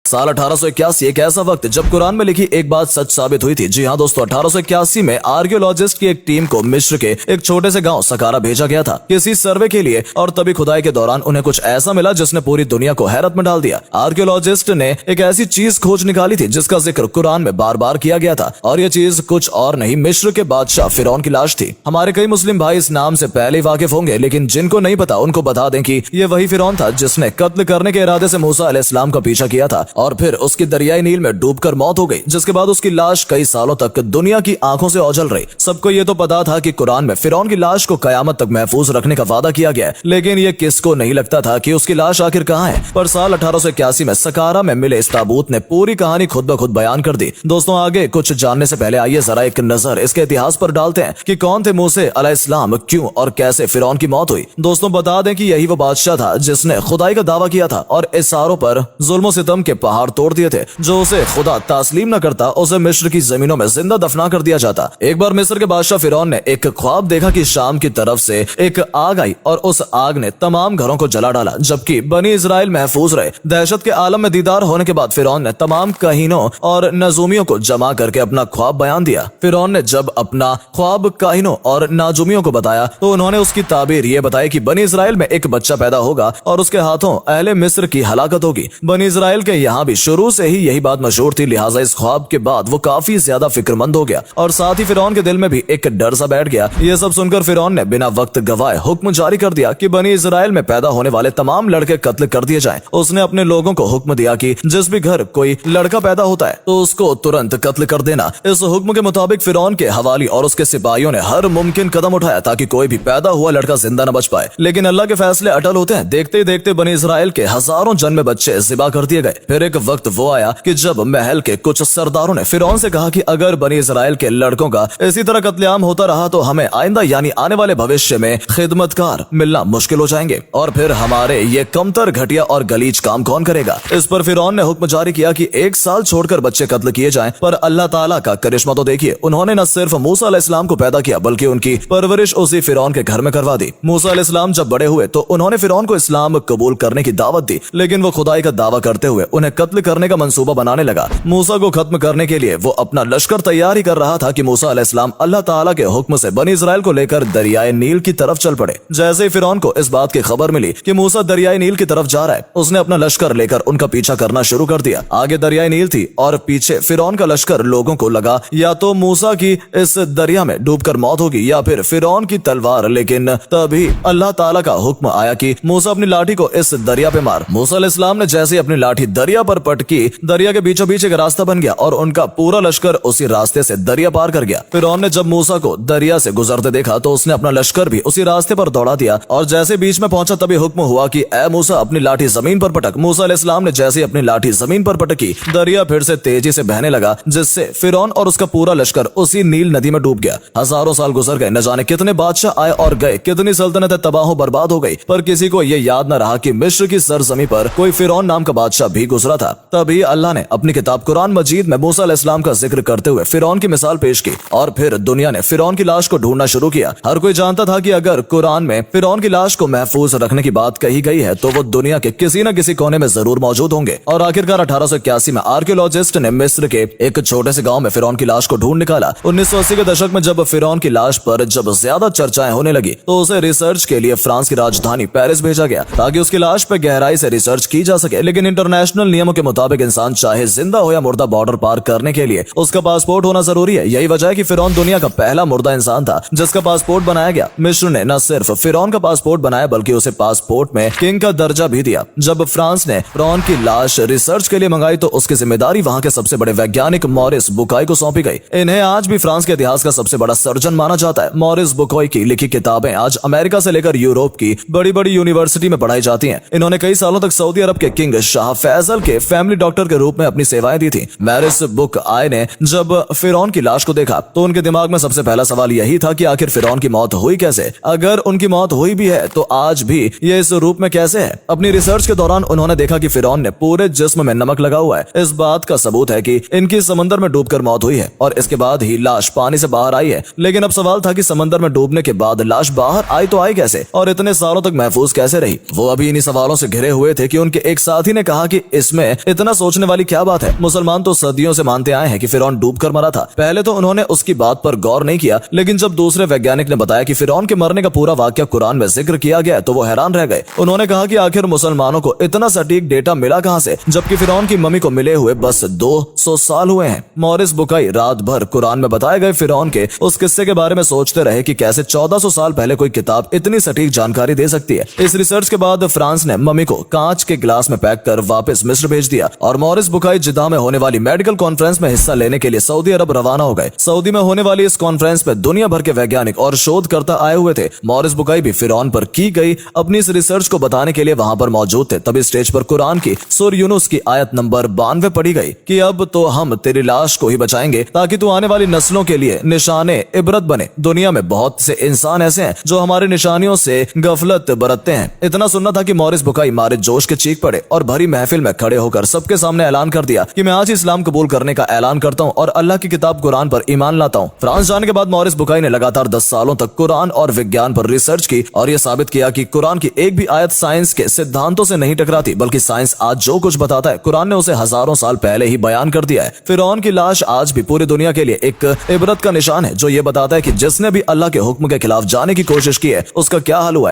साल 1881 एक ऐसा वक्त जब कुरान में लिखी एक बात सच साबित हुई थी। जी हाँ दोस्तों, 1881 में आर्कियोलॉजिस्ट की एक टीम को मिस्र के एक छोटे से गांव सकारा भेजा गया था किसी सर्वे के लिए, और तभी खुदाई के दौरान उन्हें कुछ ऐसा मिला जिसने पूरी दुनिया को हैरत में डाल दिया। आर्कियोलॉजिस्ट ने एक ऐसी चीज खोज निकाली थी जिसका जिक्र कुरान में बार बार किया गया था, और ये चीज कुछ और नहीं, मिस्र के बादशाह फिरौन की लाश थी। हमारे कई मुस्लिम भाई इस नाम से पहले ही वाकिफ होंगे, लेकिन जिनको नहीं पता उनको बता दें कि ये वही फिरौन था जिसने कत्ल करने के इरादे से मूसा अलैहिस्सलाम का पीछा किया था और फिर उसकी दरियाई नील में डूबकर मौत हो गई, जिसके बाद उसकी लाश कई सालों तक दुनिया की आंखों से ओझल रही। सबको ये तो पता था कि कुरान में फिरौन की लाश को कयामत तक महफूज रखने का वादा किया गया है, लेकिन ये किसको नहीं लगता था कि उसकी लाश आखिर कहाँ है। पर साल 1881 में सकारा में मिले इस ताबूत ने पूरी कहानी खुद ब खुद बयान कर दी। दोस्तों, आगे कुछ जानने से पहले आइए जरा एक नजर इसके इतिहास पर डालते हैं कि कौन थे मूसा अलैहिस्सलाम, क्यों और कैसे फिरौन की मौत हुई। दोस्तों, बता दें कि यही वो बादशाह था जिसने खुदाई का दावा किया था और इसारों पर जुल्म सितम के पहाड़ तोड़ दिए थे। जो उसे खुदा तस्लीम न करता उसे मिस्र की जमीनों में जिंदा दफना कर दिया जाता। एक बार मिस्र के बादशाह फिरौन ने एक ख्वाब देखा कि शाम की तरफ से एक आग आई और उस आग ने तमाम घरों को जला डाला, जबकि बनी इजराइल महफूज रहे। दहशत के आलम में दीदार होने के बाद फिरौन ने तमाम काहिनों और नजूमियों को जमा करके अपना ख्वाब बयान दिया। फिरौन ने जब अपना ख्वाब काहिनों और नाजुमियों को बताया तो उन्होंने उसकी ताबीर ये बताई कि बनी इजराइल में एक बच्चा पैदा होगा और उसके हाथों अहले मिस्र की हलाकत होगी। बनी इजराइल के यहाँ भी शुरू से ही यही बात मशहूर थी, लिहाजा इस ख्वाब के बाद वो काफी ज्यादा फिक्रमंद हो गया और साथ ही फिरौन के दिल में भी एक डर सा बैठ गया। ये सब सुनकर फिरौन ने बिना वक्त गवाए हुक्म जारी कर दिया कि बनी इजराइल में पैदा होने वाले तमाम लड़के कत्ल कर दिए जाएं। उसने अपने लोगों को हुक्म दिया कि जिस भी घर कोई लड़का पैदा होता है तो उसको तुरंत कत्ल कर देना। इस हुक्म के मुताबिक फिरौन के हवाली और उसके सिपाहियों ने हर मुमकिन कदम उठाया ताकि कोई भी पैदा हुआ लड़का जिंदा न बच पाए, लेकिन अल्लाह के फैसले अटल होते हैं। देखते ही देखते बनी इजराइल के हजारों जन्मे बच्चे ज़िबा कर दिए गए। फिर एक वक्त वो आया कि जब महल के कुछ सरदारों ने फिरौन से कहा कि अगर बनी इजराइल के लड़कों का इसी तरह कत्लेआम होता रहा तो हमें आइंदा यानी आने वाले भविष्य में खिदमतकार मिलना मुश्किल हो जाएंगे, और फिर हमारे ये कमतर, घटिया और गलीज काम कौन करेगा। इस पर फिरौन ने हुक्म जारी किया कि 1 साल छोड़कर बच्चे कत्ल किए जाएं। पर अल्लाह ताला का करिश्मा तो देखिए, उन्होंने न सिर्फ मूसा अलैहिस्सलाम को पैदा किया बल्कि उनकी परवरिश उसी फिरौन के घर में करवा दी। मूसा अलैहिस्सलाम जब बड़े हुए तो उन्होंने फिरौन को इस्लाम कबूल करने की दावत दी, लेकिन वो खुदाई का दावा करते हुए उन्हें कत्ल करने का मंसूबा बनाने लगा। मूसा को खत्म करने के लिए वो अपना लश्कर तैयार ही कर रहा था कि मूसा अलैहिस्सलाम अल्लाह ताला के हुक्म से बनी इजराइल को लेकर दरियाए नील की तरफ चल पड़े। जैसे ही फिरौन को इस बात की खबर मिली कि मूसा दरियाए नील की तरफ जा रहा है, उसने अपना लश्कर लेकर उनका पीछा करना शुरू कर दिया। आगे दरियाए नील थी और पीछे फिरौन का लश्कर। लोगों को लगा या तो मूसा की इस दरिया में डूबकर मौत होगी या फिर फिरौन की तलवार, लेकिन तभी अल्लाह ताला का हुक्म आया कि मूसा अपनी लाठी को इस दरिया पे मार। मूसा अलैहिस्सलाम ने जैसे अपनी लाठी दरिया पर पटकी, दरिया के बीचों बीच एक रास्ता बन गया और उनका पूरा लश्कर उसी रास्ते से दरिया पार कर गया। फिरौन ने जब मूसा को दरिया से गुजरते देखा तो उसने अपना लश्कर भी उसी रास्ते पर दौड़ा दिया और जैसे बीच में पहुंचा तभी हुक्म हुआ कि ए मूसा अपनी लाठी जमीन पर पटक। मूसा अलैहिस्सलाम ने जैसे अपनी लाठी जमीन पर पटकी, दरिया फिर से तेजी से बहने लगा, जिससे फिरौन और उसका पूरा लश्कर उसी नील नदी में डूब गया। हजारों साल गुजर गए, न जाने कितने बादशाह आए और गए, कितनी सल्तनतें तबाह बर्बाद हो गई, पर किसी को यह याद न रहा कि मिस्र की सरजमी पर कोई फिरौन नाम का बादशाह भी गुजरा था। तभी अल्लाह ने अपनी किताब कुरान मजीद में मूसा अलैहिस्सलाम का जिक्र करते हुए फिरौन की मिसाल पेश की और फिर दुनिया ने फिरौन की लाश को ढूंढना शुरू किया। हर कोई जानता था कि अगर कुरान में फिरौन की लाश को महफूज रखने की बात कही गई है तो वो दुनिया के किसी न किसी कोने में जरूर मौजूद होंगे। और आखिरकार 1881 में आर्कियोलॉजिस्ट ने मिस्र के एक छोटे से गांव में फिरौन की लाश को ढूंढ निकाला। 1980 के दशक में जब फिरौन की लाश पर जब ज्यादा चर्चाएं होने लगी तो उसे रिसर्च के लिए फ्रांस की राजधानी पेरिस भेजा गया ताकि उसकी लाश पर गहराई से रिसर्च की जा सके। लेकिन इंटरनेशनल नियमों के मुताबिक इंसान चाहे जिंदा हो या मुर्दा, बॉर्डर पार करने के लिए उसका पासपोर्ट होना जरूरी है। यही वजह है कि फिरौन दुनिया का पहला मुर्दा इंसान था जिसका पासपोर्ट बनाया गया। मिस्र ने न सिर्फ फिरौन का पासपोर्ट बनाया बल्कि उसे पासपोर्ट में किंग का दर्जा भी दिया। जब फ्रांस ने फिरौन की लाश रिसर्च के लिए मंगाई तो उसकी जिम्मेदारी वहां के सबसे बड़े वैज्ञानिक मॉरिस बुकाई को सौंपी गई। इन्हें आज भी फ्रांस के इतिहास का सबसे बड़ा सर्जन माना जाता है। मॉरिस बुकाई की लिखी किताबें आज अमेरिका से लेकर यूरोप की बड़ी बड़ी यूनिवर्सिटी में पढ़ाई जाती हैं। इन्होंने कई सालों तक सऊदी अरब के किंग शाह फैसल के फैमिली डॉक्टर के रूप में अपनी सेवाएं दी थी। मॉरिस बुकाई ने जब फिरौन की लाश को देखा तो उनके दिमाग में सबसे पहला सवाल यही था कि आखिर फिरौन की मौत हुई कैसे। अगर उनकी मौत हुई भी है तो आज भी ये इस रूप में कैसे है। अपनी रिसर्च के दौरान उन्होंने देखा कि फिरौन ने पूरे जिस्म में नमक लगा हुआ है। इस बात का सबूत है कि इनकी समंदर में डूबकर मौत हुई है और इसके बाद ही लाश पानी से बाहर आई है। लेकिन अब सवाल था कि समंदर में डूबने के बाद लाश बाहर आई तो आई कैसे और इतने सालों तक महफूज कैसे रही। वो अभी इन्हीं सवालों से घिरे हुए थे कि उनके एक साथी ने कहा कि इसमें इसमें इतना सोचने वाली क्या बात है? मुसलमान तो सदियों से मानते आए हैं कि फिरौन डूबकर मरा था। पहले तो उन्होंने उसकी बात पर गौर नहीं किया, लेकिन जब दूसरे वैज्ञानिक ने बताया कि फिरौन के मरने का पूरा वाक्य कुरान में जिक्र किया गया तो वो हैरान रह गए। उन्होंने कहा कि आखिर मुसलमानों को इतना सटीक डेटा मिला कहां से, जबकि फिरौन की मम्मी को मिले हुए बस 200 साल हुए हैं। मॉरिस बुकाई रात भर कुरान में बताए गए फिरौन के उस किस्से के बारे में सोचते रहे कि कैसे 1400 साल पहले कोई किताब इतनी सटीक जानकारी दे सकती है। इस रिसर्च के बाद फ्रांस ने मम्मी को कांच के गिलास में पैक कर वापस मिस्र भेज दिया और मॉरिस बुकाई जिद्दा में होने वाली मेडिकल कॉन्फ्रेंस में हिस्सा लेने के लिए सऊदी अरब रवाना हो गए। सऊदी में होने वाली इस कॉन्फ्रेंस में दुनिया भर के वैज्ञानिक और शोधकर्ता आए हुए थे। मॉरिस बुकाई भी फिरौन पर की गई अपनी इस रिसर्च को बताने के लिए वहां पर मौजूद थे। तभी स्टेज पर कुरान की सूरह यूनुस की आयत नंबर 92 पढ़ी गई कि अब तो हम तेरी लाश को ही बचाएंगे ताकि तू आने वाली नस्लों के लिए निशाने इबरत बने। दुनिया में बहुत से इंसान ऐसे हैं जो हमारी निशानियों से गफलत बरतते हैं। इतना सुनना था कि मॉरिस बुकाई मारे जोश के चीख पड़े और भरी महफिल में खड़े होकर सबके सामने ऐलान कर दिया कि मैं आज इस्लाम कबूल करने का ऐलान करता हूं और अल्लाह की किताब कुरान पर ईमान लाता हूं। फ्रांस जाने के बाद मॉरिस बुकाई ने लगातार 10 सालों तक कुरान और विज्ञान पर रिसर्च की और यह साबित किया कि कुरान की एक भी आयत साइंस के सिद्धांतों से नहीं टकराती, बल्कि साइंस आज जो कुछ बताता है कुरान ने उसे हजारों साल पहले ही बयान कर दिया है। फिरौन की लाश आज भी पूरी दुनिया के लिए एक इबरत का निशान है, जो ये बताता है कि जिसने भी अल्लाह के हुक्म के खिलाफ जाने की कोशिश की है उसका क्या हाल हुआ है।